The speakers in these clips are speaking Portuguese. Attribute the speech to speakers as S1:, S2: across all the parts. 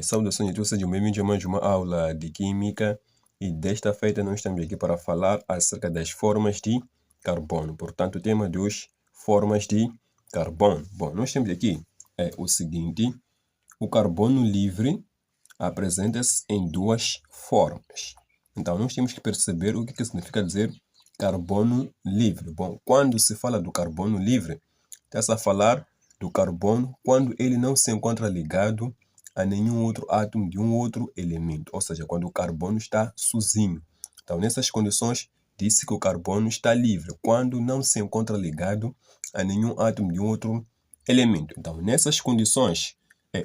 S1: Saudações a todos, sejam bem-vindos a mais uma aula de Química e desta feita nós estamos aqui para falar acerca das formas de carbono. Portanto, o tema de hoje, formas de carbono. Bom, nós temos aqui o seguinte, o carbono livre apresenta-se em duas formas. Então, nós temos que perceber o que significa dizer carbono livre. Bom, quando se fala do carbono livre, está-se a falar do carbono quando ele não se encontra ligado a nenhum outro átomo de um outro elemento, ou seja, quando o carbono está sozinho. Então, nessas condições, disse que o carbono está livre, quando não se encontra ligado a nenhum átomo de um outro elemento. Então, nessas condições,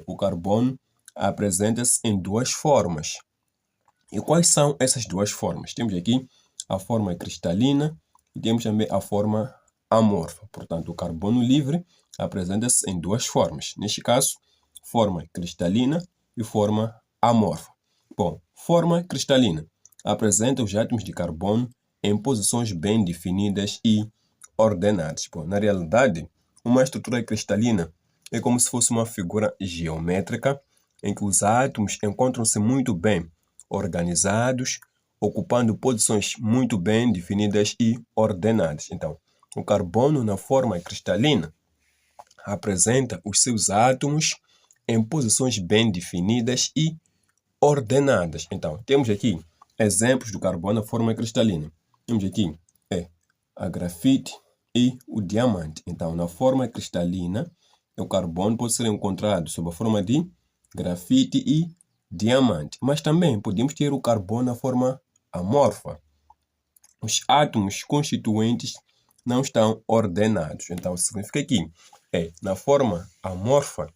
S1: o carbono apresenta-se em duas formas. E quais são essas duas formas? Temos aqui a forma cristalina e temos também a forma amorfa. Portanto, o carbono livre apresenta-se em duas formas. Neste caso, forma cristalina e forma amorfa. Bom, forma cristalina apresenta os átomos de carbono em posições bem definidas e ordenadas. Bom, na realidade, uma estrutura cristalina é como se fosse uma figura geométrica em que os átomos encontram-se muito bem organizados, ocupando posições muito bem definidas e ordenadas. Então, o carbono na forma cristalina apresenta os seus átomos em posições bem definidas e ordenadas. Então, temos aqui exemplos do carbono na forma cristalina. Temos aqui a grafite e o diamante. Então, na forma cristalina, o carbono pode ser encontrado sob a forma de grafite e diamante. Mas também podemos ter o carbono na forma amorfa. Os átomos constituintes não estão ordenados. Então, significa que na forma amorfa,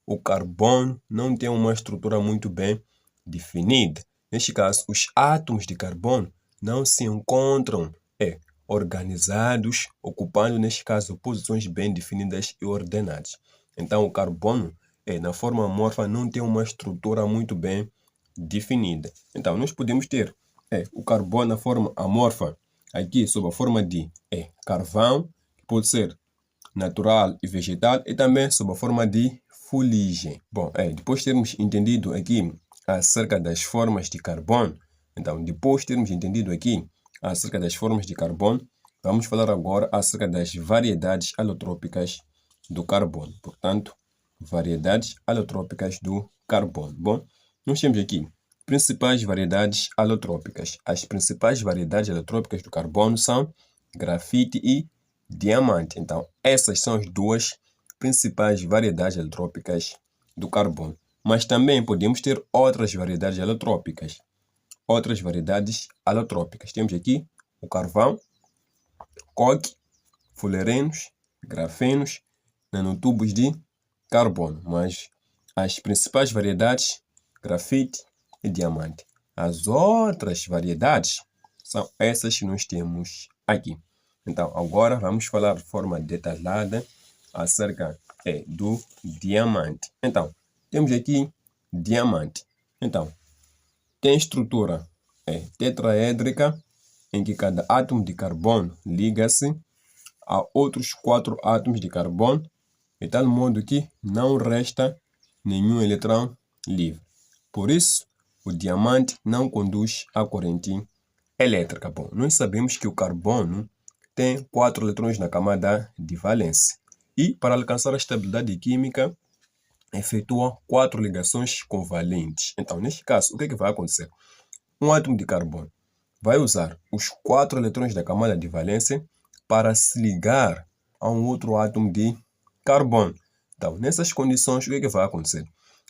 S1: o carbono não tem uma estrutura muito bem definida. Neste caso, os átomos de carbono não se encontram organizados, ocupando, neste caso, posições bem definidas e ordenadas. Então, o carbono, na forma amorfa, não tem uma estrutura muito bem definida. Então, nós podemos ter o carbono na forma amorfa, aqui sob a forma de carvão, que pode ser natural e vegetal, e também sob a forma de fuligem. Bom, depois de termos entendido aqui acerca das formas de carbono, vamos falar agora acerca das variedades alotrópicas do carbono. Portanto, variedades alotrópicas do carbono. Bom, nós temos aqui principais variedades alotrópicas. As principais variedades alotrópicas do carbono são grafite e diamante. Então, essas são as duas principais variedades alotrópicas do carbono. Mas também podemos ter outras variedades alotrópicas. Temos aqui o carvão, coque, fullerenos, grafenos, nanotubos de carbono. Mas as principais variedades, grafite e diamante. As outras variedades são essas que nós temos aqui. Então, agora vamos falar de forma detalhada acerca do diamante. Então, temos aqui diamante. Então, tem estrutura tetraédrica, em que cada átomo de carbono liga-se a outros 4 átomos de carbono, de tal modo que não resta nenhum eletrão livre. Por isso, o diamante não conduz a corrente elétrica. Bom, nós sabemos que o carbono tem 4 eletrões na camada de valência. E, para alcançar a estabilidade química, efetua 4 ligações covalentes. Então, neste caso, o que vai acontecer? Um átomo de carbono vai usar os 4 eletrões da camada de valência para se ligar a um outro átomo de carbono. Então, nessas condições, o que vai acontecer?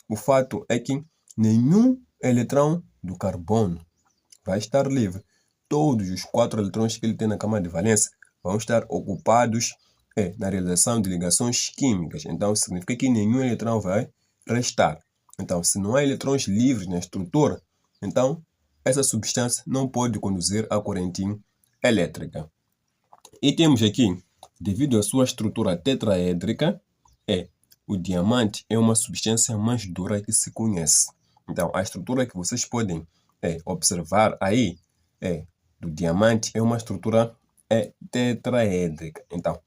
S1: O fato é que nenhum eletrão do carbono vai estar livre. Todos os 4 eletrões que ele tem na camada de valência vão estar ocupados na realização de ligações químicas. Então, significa que nenhum eletrão vai restar. Então, se não há eletrões livres na estrutura, então essa substância não pode conduzir a corrente elétrica. E temos aqui, devido à sua estrutura tetraédrica, o diamante é uma substância mais dura que se conhece. Então, a estrutura que vocês podem observar aí do diamante é uma estrutura tetraédrica. Então,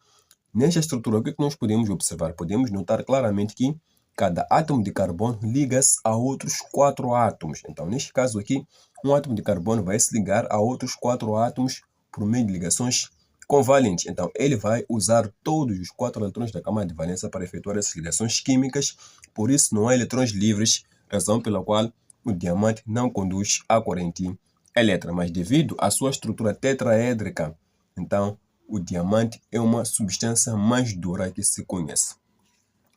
S1: nesta estrutura, o que nós podemos observar? Podemos notar claramente que cada átomo de carbono liga-se a outros 4 átomos. Então, neste caso aqui, um átomo de carbono vai se ligar a outros 4 átomos por meio de ligações covalentes. Então, ele vai usar todos os 4 eletrões da camada de valência para efetuar essas ligações químicas. Por isso, não há eletrões livres, razão pela qual o diamante não conduz a corrente elétrica. Mas devido à sua estrutura tetraédrica, então, o diamante é uma substância mais dura que se conhece.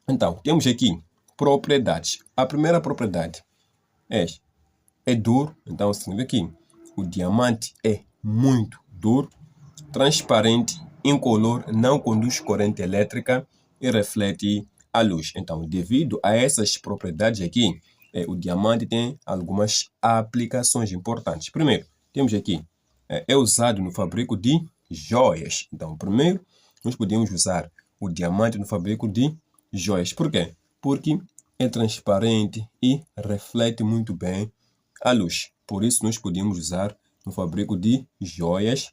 S1: Então, temos aqui propriedades. A primeira propriedade é duro. Então, significa que o diamante é muito duro, transparente, incolor, não conduz corrente elétrica e reflete a luz. Então, devido a essas propriedades aqui, o diamante tem algumas aplicações importantes. Primeiro, temos aqui, é usado no fabrico de joias. Então, primeiro, nós podemos usar o diamante no fabrico de joias. Por quê? Porque é transparente e reflete muito bem a luz. Por isso, nós podemos usar no fabrico de joias,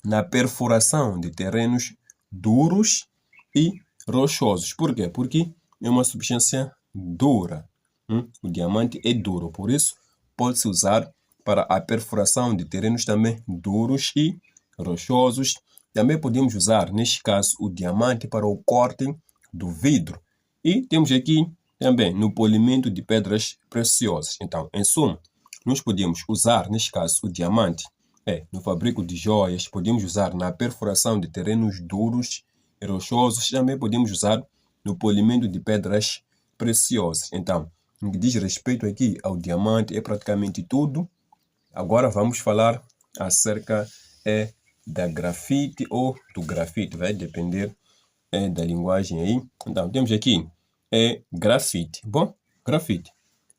S1: na perfuração de terrenos duros e rochosos. Por quê? Porque é uma substância dura. O diamante é duro, por isso pode-se usar para a perfuração de terrenos também duros e rochosos. Também podemos usar, neste caso, o diamante para o corte do vidro. E temos aqui também no polimento de pedras preciosas. Então, em suma, nós podemos usar, neste caso, o diamante no fabrico de joias, podemos usar na perfuração de terrenos duros e rochosos, também podemos usar no polimento de pedras preciosas. Então, no que diz respeito aqui ao diamante, é praticamente tudo. Agora vamos falar acerca da grafite ou do grafite, vai depender da linguagem aí. Então, temos aqui grafite. Bom, grafite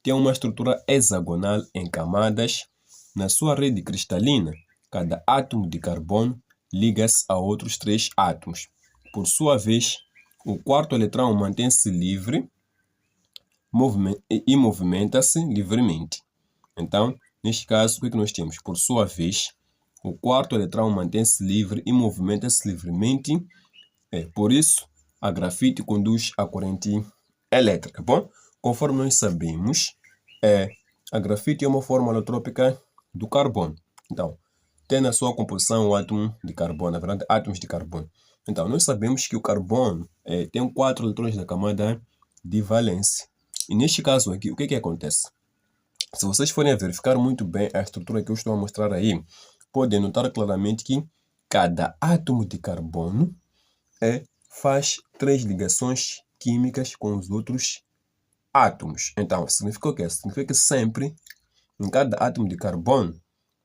S1: tem uma estrutura hexagonal em camadas. Na sua rede cristalina, cada átomo de carbono liga-se a outros 3 átomos. Por sua vez, o quarto eletrão mantém-se livre e movimenta-se livremente. Então, neste caso, o que é que nós temos? Por sua vez, o quarto eletrão mantém-se livre e movimenta-se livremente. Por isso, a grafite conduz a corrente elétrica. Bom, conforme nós sabemos, a grafite é uma forma alotrópica do carbono. Então, tem na sua composição o átomo de carbono, na verdade, átomos de carbono. Então, nós sabemos que o carbono tem 4 eletrões na camada de valência. E neste caso aqui, o que acontece? Se vocês forem a verificar muito bem a estrutura que eu estou a mostrar aí, podem notar claramente que cada átomo de carbono faz 3 ligações químicas com os outros átomos. Então, significa o quê? Significa que sempre, em cada átomo de carbono,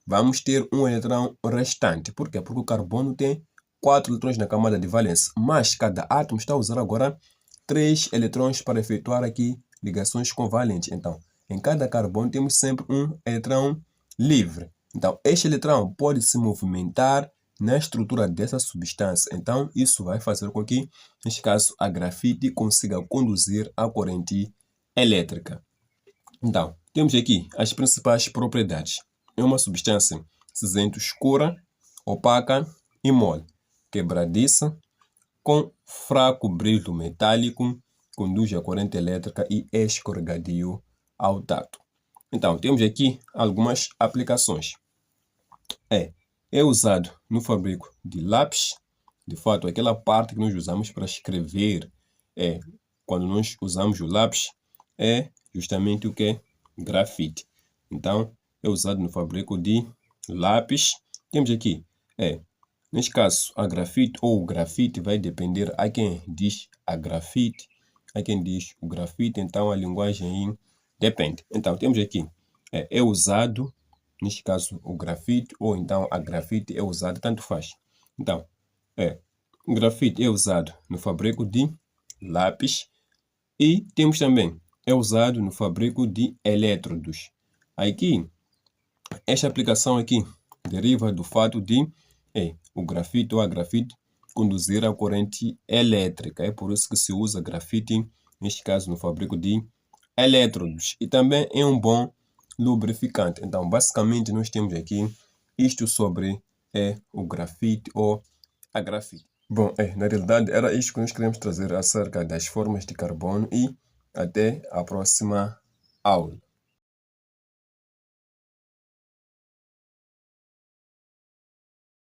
S1: vamos ter um eletrão restante. Por quê? Porque o carbono tem 4 eletrões na camada de valência, mas cada átomo está a usar agora 3 eletrões para efetuar aqui ligações covalentes. Então, em cada carbono temos sempre um eletrão livre. Então, este eletrão pode se movimentar na estrutura dessa substância. Então, isso vai fazer com que, neste caso, a grafite consiga conduzir a corrente elétrica. Então, temos aqui as principais propriedades. É uma substância cinzenta escura, opaca e mole, quebradiça, com fraco brilho metálico, conduz a corrente elétrica e é escorregadio ao tato. Então, temos aqui algumas aplicações. É usado no fabrico de lápis. De fato, aquela parte que nós usamos para escrever, quando nós usamos o lápis, é justamente o que é grafite. Então, é usado no fabrico de lápis. Temos aqui, neste caso, a grafite ou o grafite vai depender a quem diz a grafite, a quem diz o grafite, então a linguagem aí depende. Então, temos aqui, é usado, neste caso, o grafite, ou então a grafite é usada, tanto faz. Então, o grafite é usado no fabrico de lápis e temos também, é usado no fabrico de elétrodos. Aqui, esta aplicação aqui deriva do fato de o grafite ou a grafite conduzir a corrente elétrica. É por isso que se usa grafite, neste caso, no fabrico de elétrodos. E também é um bom lubrificante. Então, basicamente, nós temos aqui isto sobre o grafite ou a grafite. Bom, na realidade, era isto que nós queríamos trazer acerca das formas de carbono e Até a próxima aula.